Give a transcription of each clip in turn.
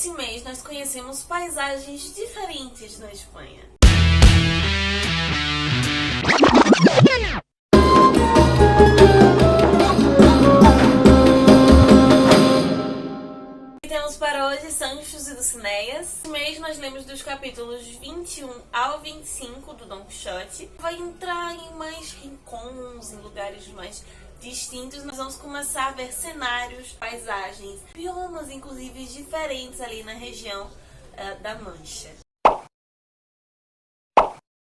Esse mês nós conhecemos paisagens diferentes na Espanha. E temos para hoje Sanchos e Dulcinéias. Esse mês nós lemos dos capítulos 21 ao 25 do Dom Quixote. Vai entrar em mais rincões, em lugares mais distintos. Nós vamos começar a ver cenários, paisagens, biomas inclusive diferentes ali na região da Mancha.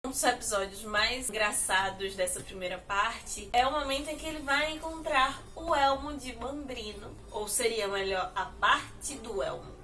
Um dos episódios mais engraçados dessa primeira parte é o momento em que ele vai encontrar o elmo de Mambrino, ou seria melhor, a parte do elmo.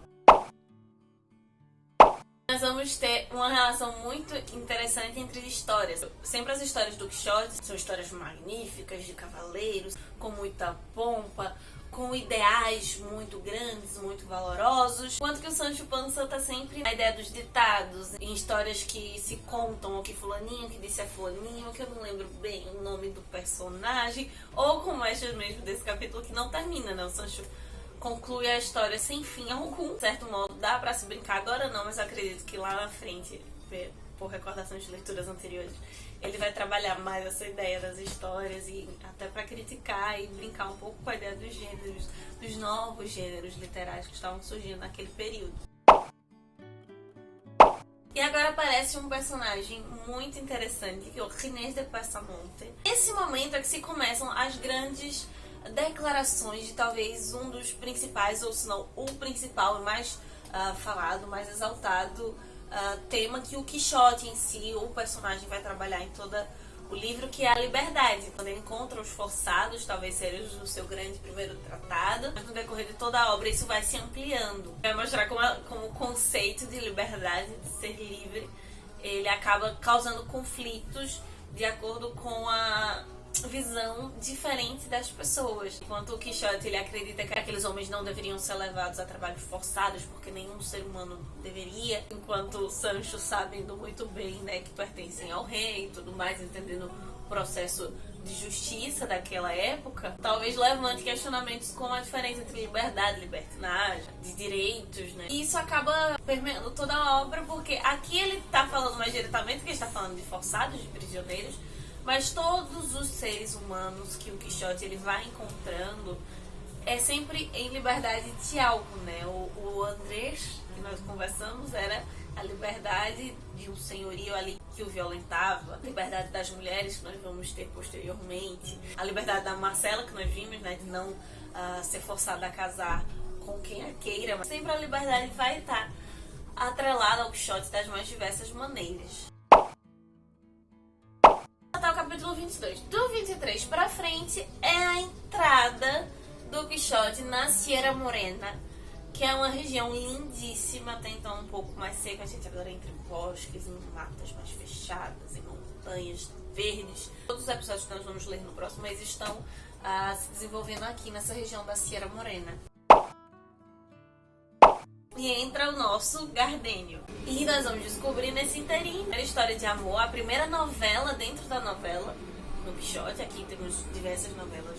Nós vamos ter uma relação muito interessante entre histórias. Sempre as histórias do Quixote são histórias magníficas, de cavaleiros, com muita pompa, com ideais muito grandes, muito valorosos. Enquanto que o Sancho Panza tá sempre na ideia dos ditados, em histórias que se contam, ou que fulaninho que disse a fulaninho, que eu não lembro bem o nome do personagem, ou como estas mesmo desse capítulo que não termina, né? O Sancho conclui a história sem fim algum. De certo modo, dá pra se brincar agora não, mas eu acredito que lá na frente, por recordações de leituras anteriores, ele vai trabalhar mais essa ideia das histórias e até pra criticar e brincar um pouco com a ideia dos gêneros, dos novos gêneros literários que estavam surgindo naquele período. E agora aparece um personagem muito interessante, que é o Ginés de Pasamonte. Esse momento é que se começam as grandes declarações de talvez um dos principais, ou se não o principal e mais falado, mais exaltado tema que o Quixote em si, o personagem, vai trabalhar em todo o livro, que é a liberdade. Quando ele encontra os forçados, talvez seja o seu grande primeiro tratado, mas no decorrer de toda a obra isso vai se ampliando. Vai mostrar como o conceito de liberdade, de ser livre, ele acaba causando conflitos de acordo com a visão diferente das pessoas. Enquanto o Quixote ele acredita que aqueles homens não deveriam ser levados a trabalhos forçados porque nenhum ser humano deveria, enquanto o Sancho, sabendo muito bem, né, que pertencem ao rei e tudo mais, entendendo o processo de justiça daquela época, talvez levante questionamentos como a diferença entre liberdade, libertinagem, de direitos, né? E isso acaba permeando toda a obra, porque aqui ele tá falando mais diretamente, que ele está falando de forçados, de prisioneiros, mas todos os seres humanos que o Quixote ele vai encontrando é sempre em liberdade de algo, né? O Andrés, que nós conversamos, era a liberdade de um senhorio ali que o violentava, a liberdade das mulheres, que nós vamos ter posteriormente, a liberdade da Marcela, que nós vimos, né, de não ser forçada a casar com quem a queira, mas sempre a liberdade vai estar atrelada ao Quixote das mais diversas maneiras. Até o capítulo 22. Do 23 pra frente é a entrada do Quixote na Sierra Morena, que é uma região lindíssima, até então um pouco mais seca. A gente agora entra em bosques, em matas mais fechadas, em montanhas verdes. Todos os episódios que nós vamos ler no próximo mês estão se desenvolvendo aqui nessa região da Sierra Morena. E entra o nosso Gardênio. E nós vamos descobrir nesse inteirinho a história de amor, a primeira novela dentro da novela no Quixote. Aqui temos diversas novelas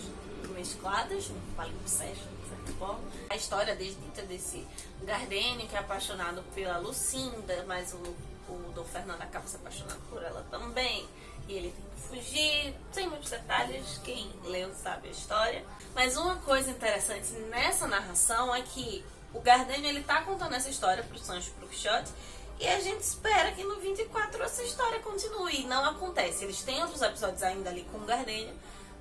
mescladas, um palimpsesto, de certa forma. A história desdita desse Gardênio, que é apaixonado pela Lucinda, mas o Dom Fernando acaba se apaixonando por ela também. E ele tem que fugir, sem muitos detalhes, quem leu sabe a história. Mas uma coisa interessante nessa narração é que o Gardênio ele tá contando essa história pro Sancho e pro Quixote, e a gente espera que no 24 essa história continue. E não acontece. Eles têm outros episódios ainda ali com o Gardênio,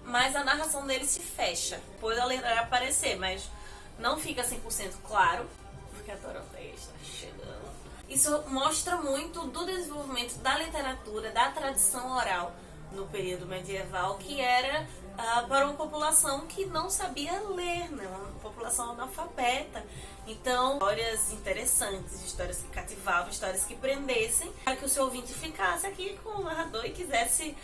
mas a narração dele se fecha. Depois ela irá aparecer, mas não fica 100% claro, porque a Doroteia está chegando. Isso mostra muito do desenvolvimento da literatura, da tradição oral no período medieval, que era para uma população que não sabia ler, né? Uma população analfabeta. Então, histórias interessantes, histórias que cativavam, histórias que prendessem, para que o seu ouvinte ficasse aqui com o narrador e quisesse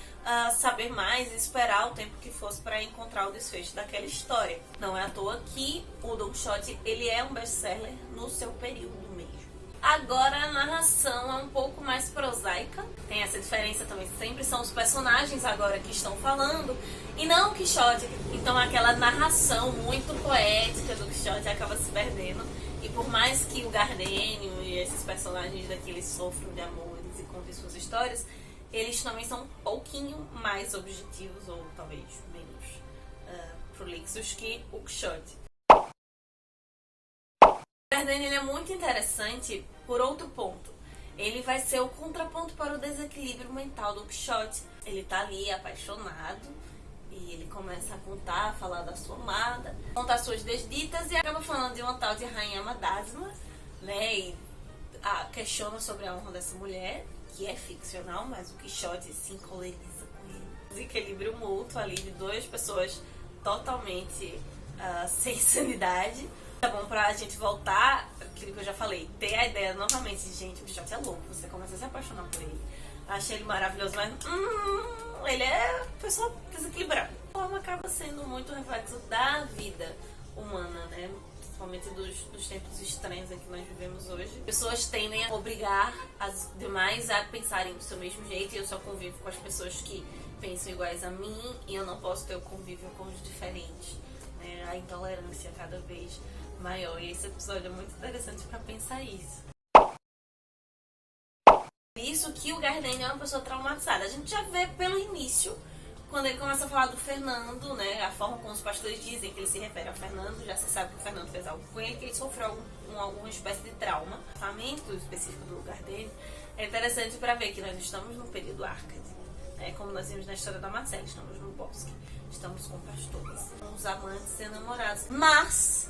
saber mais e esperar o tempo que fosse para encontrar o desfecho daquela história. Não é à toa que o Don Quixote ele é um best-seller no seu período mesmo. Agora a narração é um pouco mais prosaica. Tem essa diferença também. Sempre são os personagens agora que estão falando e não o Quixote. Então aquela narração muito poética do Quixote acaba se perdendo E por mais que o Gardênio e esses personagens daqui eles sofram de amores e contem suas histórias, eles também são um pouquinho mais objetivos, ou talvez menos prolixos que o Quixote. O Gardênio ele é muito interessante por outro ponto. Ele vai ser o contraponto para o desequilíbrio mental do Quixote. Ele tá ali apaixonado e ele começa a contar, a falar da sua amada, contar suas desditas e acaba falando de uma tal de Rainha Madásima, né? E questiona sobre a honra dessa mulher, que é ficcional, mas o Quixote se encoleriza com ele. Desequilíbrio mútuo ali de duas pessoas totalmente sem sanidade. Tá bom pra gente voltar, aquilo que eu já falei, ter a ideia novamente de, gente, o Quixote é louco, você começa a se apaixonar por ele. Achei ele maravilhoso, mas ele é uma pessoa desequilibrada. A forma acaba sendo muito reflexo da vida humana, né? Principalmente dos tempos estranhos em que nós vivemos hoje. Pessoas tendem a obrigar as demais a pensarem do seu mesmo jeito, e eu só convivo com as pessoas que pensam iguais a mim, e eu não posso ter o convívio com os diferentes. Né? A intolerância cada vez maior, e esse episódio é muito interessante para pensar isso. Isso que o Gardênio é uma pessoa traumatizada. A gente já vê pelo início, quando ele começa a falar do Fernando, né? A forma como os pastores dizem que ele se refere ao Fernando, já se sabe que o Fernando fez algo com ele, que ele sofreu alguma espécie de trauma. O tratamento específico do Gardênio é interessante para ver que nós estamos no período Árcade. Como nós vimos na história da Marcela, estamos no bosque, estamos com pastores, com os amantes e namorados. Mas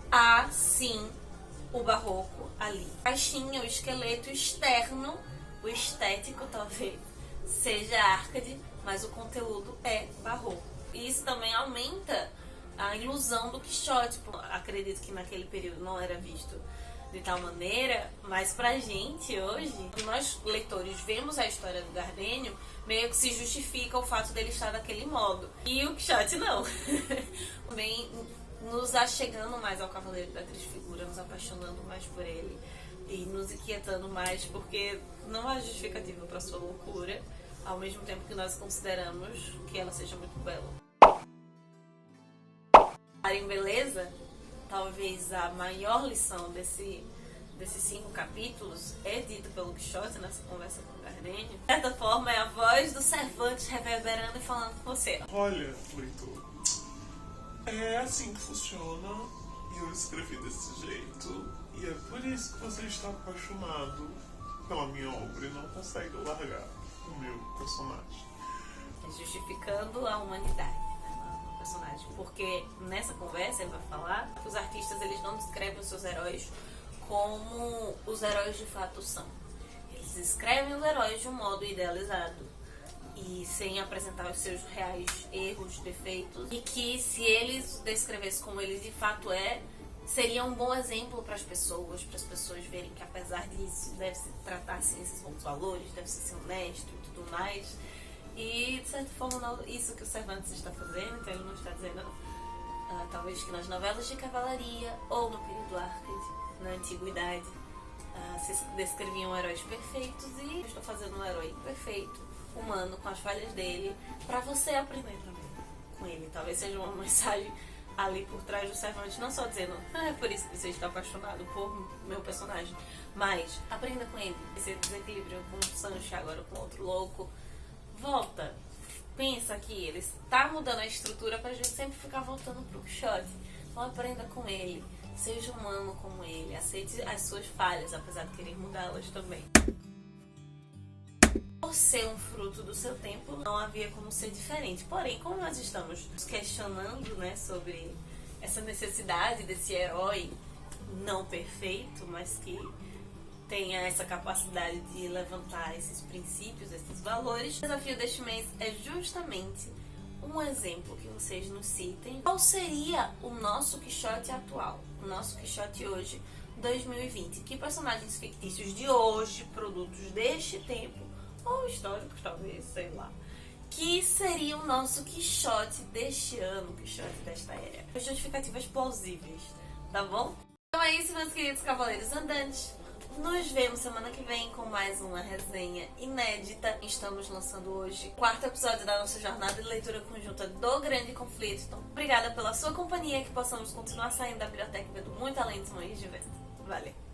há sim o barroco ali. A caixinha, o esqueleto externo, o estético talvez seja Árcade, mas o conteúdo é barroco. E isso também aumenta a ilusão do Quixote. Acredito que naquele período não era visto de tal maneira, mas pra gente hoje, nós leitores vemos a história do Gardênio, meio que se justifica o fato dele estar daquele modo. E o Quixote não. Também nos achegando mais ao Cavaleiro da Triste Figura, nos apaixonando mais por ele e nos inquietando mais, porque não há justificativa para sua loucura, ao mesmo tempo que nós consideramos que ela seja muito bela. Em beleza, talvez a maior lição desses 5 capítulos é dita pelo Quixote nessa conversa com o Gardênio. De certa forma, é a voz do Cervantes reverberando e falando com você. Olha, leitor, é assim que funciona, e eu escrevi desse jeito, e é por isso que você está apaixonado pela minha obra e não consegue largar o meu personagem. Justificando a humanidade, né, no personagem. Porque nessa conversa ele vai falar que os artistas eles não descrevem os seus heróis como os heróis de fato são. Eles escrevem os heróis de um modo idealizado e sem apresentar os seus reais erros, defeitos, e que se eles descrevessem como ele de fato é, seria um bom exemplo para as pessoas verem que apesar disso deve se tratar assim esses bons valores, deve ser honesto e tudo mais. E de certa forma não, isso que o Cervantes está fazendo, então ele não está dizendo talvez que nas novelas de cavalaria ou no período Árcade, na antiguidade, se descreviam heróis perfeitos, e eu estou fazendo um herói perfeito, humano, com as falhas dele, para você aprender também com ele. Talvez seja uma mensagem ali por trás do Cervantes, não só dizendo é por isso que você está apaixonado por meu personagem, mas aprenda com ele. Esse desequilíbrio com o Sancho, agora com outro louco, volta, pensa que ele está mudando a estrutura pra gente sempre ficar voltando pro Quixote. Então aprenda com ele, seja humano como ele, aceite as suas falhas, apesar de querer mudá-las também. Por ser um fruto do seu tempo, não havia como ser diferente. Porém, como nós estamos nos questionando, né, sobre essa necessidade desse herói não perfeito, mas que tenha essa capacidade de levantar esses princípios, esses valores, o desafio deste mês é justamente um exemplo que vocês nos citem. Qual seria o nosso Quixote atual? O nosso Quixote hoje, 2020. Que personagens fictícios de hoje, produtos deste tempo, ou históricos talvez, sei lá, que seria o nosso Quixote deste ano, Quixote desta era? Justificativas plausíveis, tá bom? Então é isso, meus queridos cavaleiros andantes. Nos vemos semana que vem com mais uma resenha inédita. Estamos lançando hoje o 4º episódio da nossa jornada de leitura conjunta do Grande Conflito. Então, obrigada pela sua companhia, que possamos continuar saindo da biblioteca e vendo muito além dos mães de vento. Vale.